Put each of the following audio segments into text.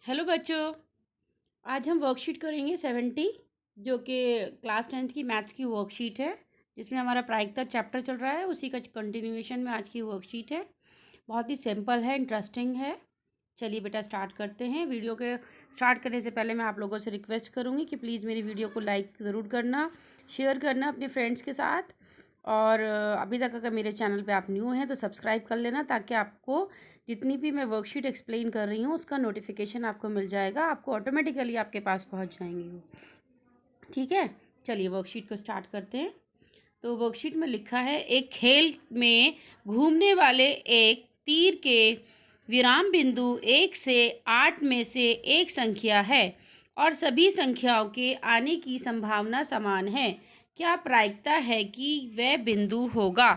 Hello बच्चों। आज हम वर्कशीट करेंगे 70 जो कि क्लास 10th की मैथ्स की वर्कशीट है, जिसमें हमारा प्रायिकता चैप्टर चल रहा है। उसी का कंटिन्यूएशन में आज की वर्कशीट है। बहुत ही सिंपल है, इंटरेस्टिंग है। चलिए बेटा स्टार्ट करते हैं। वीडियो के स्टार्ट करने से पहले मैं आप लोगों से रिक्वेस्ट करूँगी कि प्लीज़ मेरी वीडियो को लाइक ज़रूर करना, शेयर करना अपने फ्रेंड्स के साथ। और अभी तक अगर मेरे चैनल पे आप न्यू हैं तो सब्सक्राइब कर लेना, ताकि आपको जितनी भी मैं वर्कशीट एक्सप्लेन कर रही हूँ उसका नोटिफिकेशन आपको मिल जाएगा, आपको ऑटोमेटिकली आपके पास पहुँच जाएंगी वो। ठीक है, चलिए वर्कशीट को स्टार्ट करते हैं। तो वर्कशीट में लिखा है, एक खेल में घूमने वाले एक तीर के विराम बिंदु 1 से 8 में से एक संख्या है और सभी संख्याओं के आने की संभावना समान है। क्या प्रायिकता है कि वह बिंदु होगा?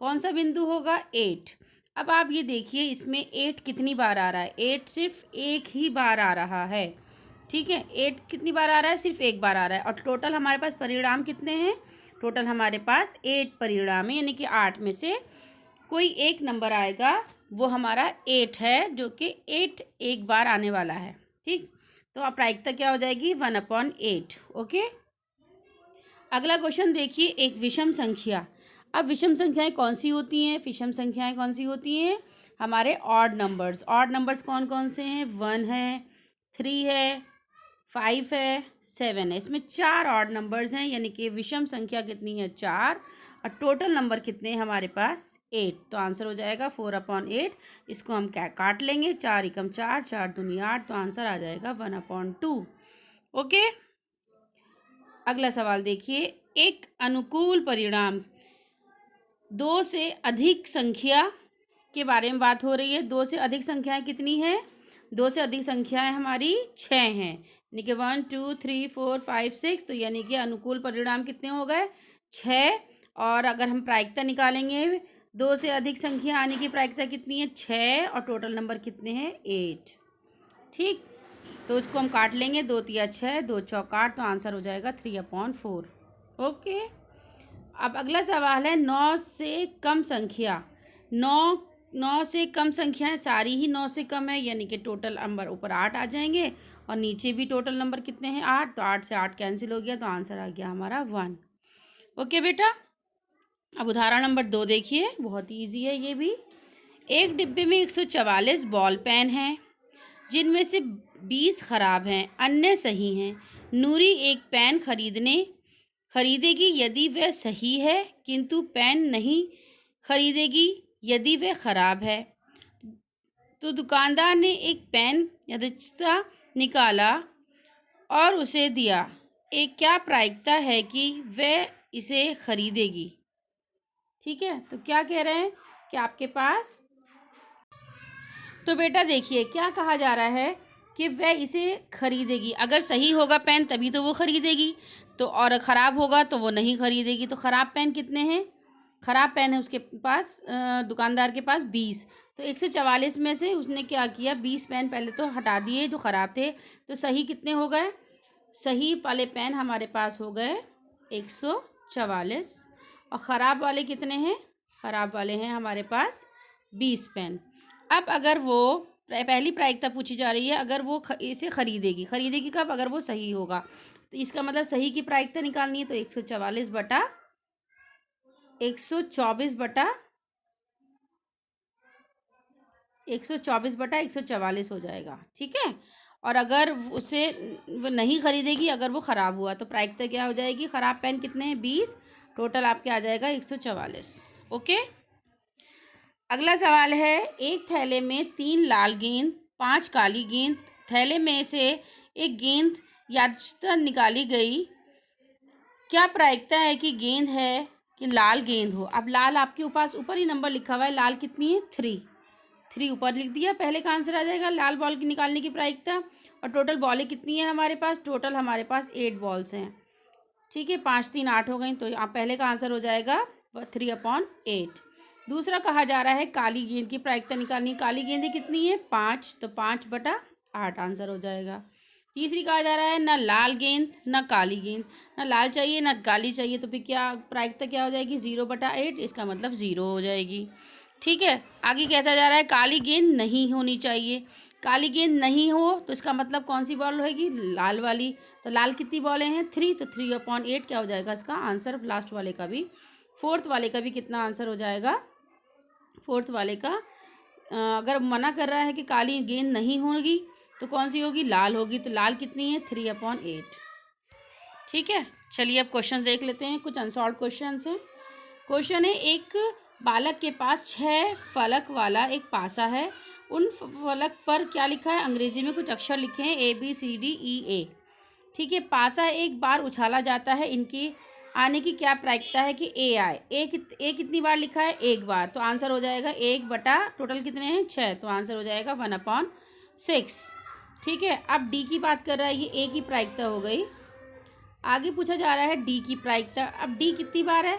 कौन सा बिंदु होगा? 8। अब आप ये देखिए, इसमें 8 कितनी बार आ रहा है? 8 सिर्फ एक ही बार आ रहा है। ठीक है, 8 कितनी बार आ रहा है? सिर्फ एक बार आ रहा है। और टोटल हमारे पास परिणाम कितने हैं? टोटल हमारे पास 8 परिणाम है, यानी कि 8 में से कोई एक नंबर आएगा, वो हमारा 8 है, जो कि 8 एक बार आने वाला है। ठीक, तो अब प्रायिकता क्या हो जाएगी? 1/8। ओके, अगला क्वेश्चन देखिए, एक विषम संख्या। अब विषम संख्याएं कौन सी होती हैं? विषम संख्याएं कौन सी होती हैं? हमारे ऑड नंबर्स। ऑड नंबर्स कौन कौन से हैं? 1 है, 3 है, 5 है, 7 है। इसमें 4 ऑड नंबर्स हैं, यानी कि विषम संख्या कितनी है? 4। और टोटल नंबर कितने हैं हमारे पास? 8। तो आंसर हो जाएगा 4/8। इसको हम क्या काट लेंगे? 4 एकम 4, 4 दूनी 8, तो आंसर आ जाएगा 1/2। ओके, अगला सवाल देखिए, एक अनुकूल परिणाम। 2 से अधिक संख्या के बारे में बात हो रही है। 2 से अधिक संख्याएं कितनी हैं? 2 से अधिक संख्याएं हमारी 6 हैं, यानी कि 1 2 3 4 5 6। तो यानी कि अनुकूल परिणाम कितने हो गए? 6। और अगर हम प्रायिकता निकालेंगे, 2 से अधिक संख्या आने की प्रायिकता कितनी है? 6। और टोटल नंबर कितने हैं? 8। ठीक, तो इसको हम काट लेंगे। 2 तिया 6, 2 चौक 8, तो आंसर हो जाएगा 3/4। ओके, अब अगला सवाल है, 9 से कम संख्या। 9 से कम संख्याएं सारी ही 9 से कम है, यानी कि टोटल नंबर ऊपर 8 आ जाएंगे और नीचे भी टोटल नंबर कितने हैं? 8। तो 8 से 8 कैंसिल हो गया, तो आंसर आ गया हमारा 1। ओके बेटा, अब उदाहरण नंबर 2 देखिए, बहुत ही ईजी है ये भी। एक डिब्बे में 144 बॉल पेन हैं, जिनमें से 20 खराब हैं, अन्य सही हैं। नूरी एक पेन खरीदेगी यदि वह सही है, किंतु पेन नहीं खरीदेगी यदि वह खराब है। तो दुकानदार ने एक पेन यथार्थता निकाला और उसे दिया। एक क्या प्रायिकता है कि वह इसे खरीदेगी? ठीक है, तो क्या कह रहे हैं कि आपके पास, तो बेटा देखिए क्या कहा जा रहा है कि वह इसे खरीदेगी। अगर सही होगा पेन तभी तो वो खरीदेगी, तो और ख़राब होगा तो वो नहीं खरीदेगी। तो ख़राब पेन कितने हैं? ख़राब पेन है उसके पास, दुकानदार के पास 20। तो 144 में से उसने क्या किया? 20 पेन पहले तो हटा दिए जो ख़राब थे। तो सही कितने हो गए? सही वाले पेन हमारे पास हो गए 144। और ख़राब वाले कितने हैं? ख़राब वाले हैं हमारे पास 20 पेन। अब अगर वो पहली प्रायिकता पूछी जा रही है, अगर वो इसे खरीदेगी कब? अगर वो सही होगा। तो इसका मतलब सही की प्रायिकता निकालनी है, तो 124 बटा 144 हो जाएगा। ठीक है, और अगर उसे वो नहीं खरीदेगी, अगर वो ख़राब हुआ, तो प्रायिकता क्या हो जाएगी? ख़राब पेन कितने हैं? 20। टोटल आपके आ जाएगा 144। ओके, अगला सवाल है, एक थैले में 3 लाल गेंद, 5 काली गेंद। थैले में से एक गेंद यादृच्छिक निकाली गई। क्या प्रायिकता है कि गेंद है कि लाल गेंद हो? अब लाल आपके पास ऊपर ही नंबर लिखा हुआ है, लाल कितनी है? 3 ऊपर लिख दिया, पहले का आंसर आ जाएगा लाल बॉल की निकालने की प्रायिकता। और टोटल बॉलें कितनी है हमारे पास? टोटल हमारे पास 8 बॉल्स हैं। ठीक है, 5 3 8 हो गई, तो आप पहले का आंसर हो जाएगा 3/8। दूसरा कहा जा रहा है काली गेंद की प्रायिकता निकालनी। काली गेंदें कितनी है? 5। तो 5/8 आंसर हो जाएगा। तीसरी कहा जा रहा है ना लाल गेंद ना काली गेंद, ना लाल चाहिए ना काली चाहिए, तो फिर क्या प्रायिकता क्या हो जाएगी? 0/8। इसका मतलब 0 हो जाएगी। ठीक है, आगे कहता जा रहा है काली गेंद नहीं होनी चाहिए। काली गेंद नहीं हो तो इसका मतलब कौन सी बॉल होगी, लाल वाली। तो लाल कितनी बॉलें हैं, 3, तो 3/8 क्या हो जाएगा इसका आंसर, लास्ट वाले का भी। फोर्थ वाले का भी कितना आंसर हो जाएगा, फोर्थ वाले का अगर मना कर रहा है कि काली गेंद नहीं होगी तो कौन सी होगी, लाल होगी। तो लाल कितनी है, 3/8। ठीक है, चलिए अब क्वेश्चन देख लेते हैं, कुछ अनसॉल्व क्वेश्चन हैं। क्वेश्चन है, एक बालक के पास 6 फलक वाला एक पासा है। उन फलक पर क्या लिखा है, अंग्रेजी में कुछ अक्षर लिखे हैं ABCDEA। ठीक है, पासा एक बार उछाला जाता है, इनकी आने की क्या प्रायिकता है कि ए आए। ए कितनी बार लिखा है, एक बार, तो आंसर हो जाएगा 1 बटा टोटल कितने हैं 6, तो आंसर हो जाएगा 1/6। ठीक है, अब डी की बात कर रहा है, ये ए की प्रायिकता हो गई। आगे पूछा जा रहा है डी की प्रायिकता। अब डी कितनी बार है,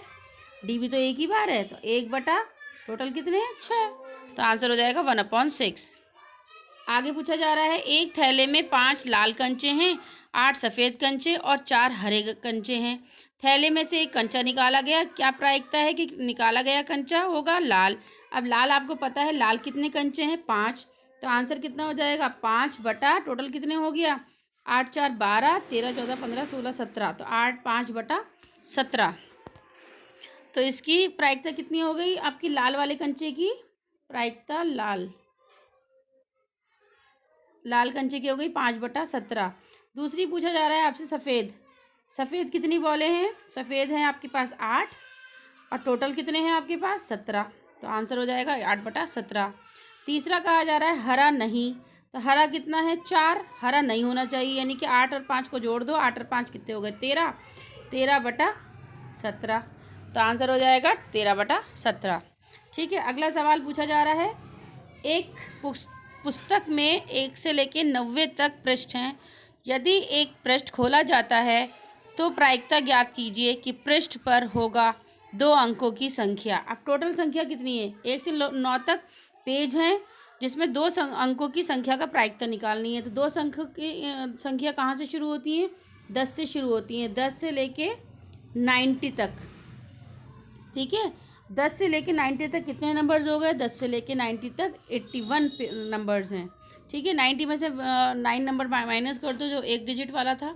डी भी तो एक ही बार है, तो 1 बटा टोटल कितने हैं 6, तो आंसर हो जाएगा 1/6। आगे पूछा जा रहा है, एक थैले में 5 लाल कंचे हैं, 8 सफ़ेद कंचे और 4 हरे कंचे हैं। थैले में से एक कंचा निकाला गया, क्या प्रायिकता है कि निकाला गया कंचा होगा लाल। अब लाल आपको पता है, लाल कितने कंचे हैं 5, तो आंसर कितना हो जाएगा 5 बटा टोटल कितने हो गया 8 4 12 13 14 15 16 17, तो 5/17। तो इसकी प्रायिकता कितनी हो गई आपकी, लाल वाले कंचे की प्रायिकता, लाल कंचे की हो गई 5/17। दूसरी पूछा जा रहा है आपसे सफ़ेद। सफ़ेद कितनी बॉलें हैं, सफ़ेद हैं आपके पास 8 और टोटल कितने हैं आपके पास 17, तो आंसर हो जाएगा 8/17। तीसरा कहा जा रहा है हरा नहीं, तो हरा कितना है 4, हरा नहीं होना चाहिए, यानी कि 8 और 5 को जोड़ दो, 8 और 5 कितने हो गए 13, 13/17, तो आंसर हो जाएगा 13/17। ठीक है, अगला सवाल पूछा जा रहा है, एक पुस्तक में 1 से लेकर 90 तक पृष्ठ हैं। यदि एक पृष्ठ खोला जाता है तो प्रायिकता ज्ञात कीजिए कि पृष्ठ पर होगा 2 अंकों की संख्या। अब टोटल संख्या कितनी है, 1 से 9 तक पेज हैं, जिसमें 2 अंकों की संख्या का प्रायिकता निकालनी है। तो 2 अंकों की संख्या कहाँ से शुरू होती है, 10 से शुरू होती हैं, 10 से लेके 90 तक। ठीक है, 10 से लेके 90 तक कितने नंबर्स हो गए, 10 से लेके 90 तक 81 नंबर्स हैं। ठीक है, 90 में से 9 नंबर माइनस कर दो, जो एक डिजिट वाला था,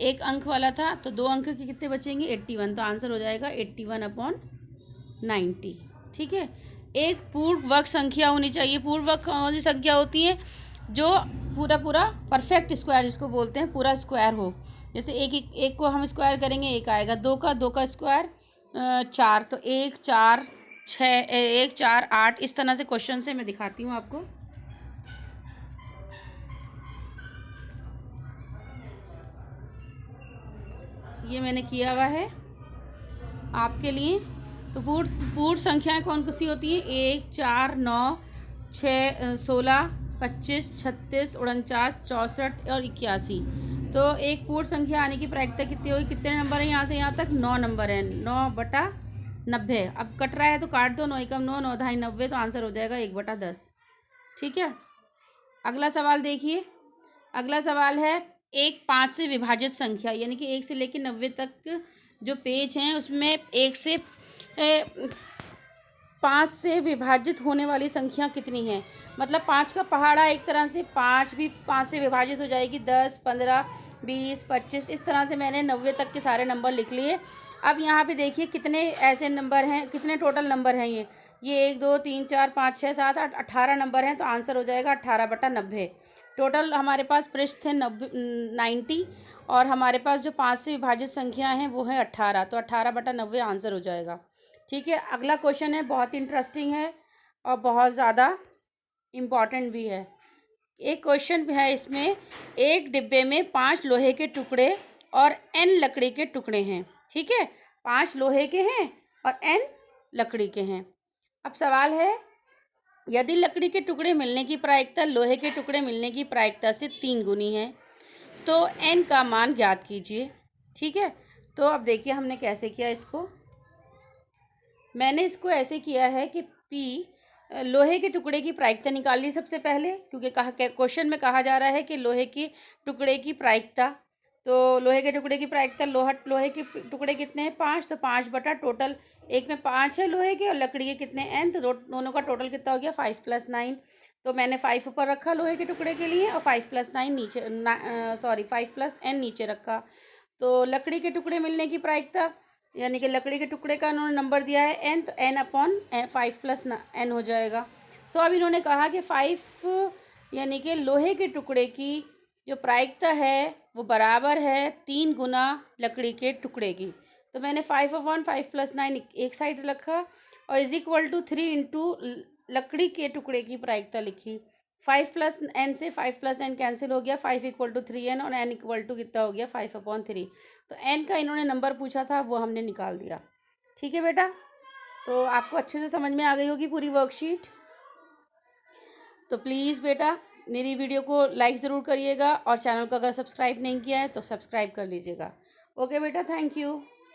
एक अंक वाला था, तो 2 अंक के कितने बचेंगे 81, तो आंसर हो जाएगा 81/90। ठीक है, एक पूर्ण वर्ग संख्या होनी चाहिए। पूर्ण वर्ग कौन सी संख्या होती है, जो पूरा पूरा परफेक्ट स्क्वायर जिसको बोलते हैं, पूरा स्क्वायर हो। जैसे एक को हम स्क्वायर करेंगे, एक आएगा, 2 का स्क्वायर 4, तो 1 4 6 1 4 8, इस तरह से क्वेश्चन से मैं दिखाती हूँ आपको। ये मैंने किया हुआ है आपके लिए। तो पूर्ण संख्याएं कौन सी होती हैं, 1 4 9 6 16 25 36 49 64 और 81। तो एक पूर्ण संख्या आने की प्रायिकता कितनी होगी, कितने नंबर है यहाँ से यहाँ तक, 9 नंबर है, 9/90। अब कट रहा है तो काट दो, 9 एकम 9, 9 ढाई 90, तो आंसर हो जाएगा 1/10। ठीक है, अगला सवाल देखिए। अगला सवाल है, एक 5 से विभाजित संख्या, यानी कि 1 से लेकर 90 तक जो पेज हैं उसमें 1 से 5 से विभाजित होने वाली संख्या कितनी है। मतलब 5 का पहाड़ा, एक तरह से 5 भी 5 से विभाजित हो जाएगी, 10 15 20 25, इस तरह से मैंने 90 तक के सारे नंबर लिख लिए। अब यहाँ पे देखिए कितने ऐसे नंबर हैं, कितने टोटल नंबर हैं, ये 1 2 3 4 5 6 7 8 18 नंबर हैं, तो आंसर हो जाएगा 18/90। टोटल हमारे पास पृष्ठ थे 90, और हमारे पास जो 5 से विभाजित संख्या हैं वो है 18, तो 18/90 आंसर हो जाएगा। ठीक है, अगला क्वेश्चन है, बहुत इंटरेस्टिंग है और बहुत ज़्यादा इम्पॉर्टेंट भी है। एक क्वेश्चन है इसमें, एक डिब्बे में 5 लोहे के टुकड़े और n लकड़ी के टुकड़े हैं। ठीक है, 5 लोहे के हैं और n लकड़ी के हैं। अब सवाल है, यदि लकड़ी के टुकड़े मिलने की प्रायिकता लोहे के टुकड़े मिलने की प्रायिकता से 3 गुनी है, तो n का मान ज्ञात कीजिए। ठीक है, तो अब देखिए हमने कैसे किया इसको। मैंने इसको ऐसे किया है कि P लोहे के टुकड़े की प्रायिकता निकाल ली सबसे पहले, क्योंकि क्वेश्चन में कहा जा रहा है कि लोहे के टुकड़े की प्रायिकता, तो लोहे के टुकड़े की प्रायिकता, लोहे के टुकड़े कितने हैं 5, तो 5 बटा टोटल, एक में 5 है लोहे के और लकड़ी के कितने n, तो दोनों का टोटल कितना हो गया 5 + 9, तो मैंने 5 ऊपर रखा लोहे के टुकड़े के लिए और 5+9 नीचे 5+n नीचे रखा। तो लकड़ी के टुकड़े मिलने की प्रायिकता, यानी कि लकड़ी के टुकड़े का उन्होंने नंबर दिया है n, तो n/n 5+n हो जाएगा। तो अब इन्होंने कहा कि 5 यानी कि लोहे के टुकड़े की जो प्रायिकता है वो बराबर है 3 गुना लकड़ी के टुकड़े की। तो मैंने 5/5+9 एक साइड रखा और इज इक्वल टू 3 इंटू लकड़ी के टुकड़े की प्रायिकता लिखी। 5+n से 5+n कैंसिल हो गया, 5 इक्वल टू 3n और n इक्वल टू कितना हो गया 5/3। तो n का इन्होंने नंबर पूछा था वो हमने निकाल दिया। ठीक है बेटा, तो आपको अच्छे से समझ में आ गई होगी पूरी वर्कशीट। तो प्लीज़ बेटा मेरी वीडियो को लाइक ज़रूर करिएगा और चैनल को अगर सब्सक्राइब नहीं किया है तो सब्सक्राइब कर लीजिएगा। ओके बेटा, थैंक यू।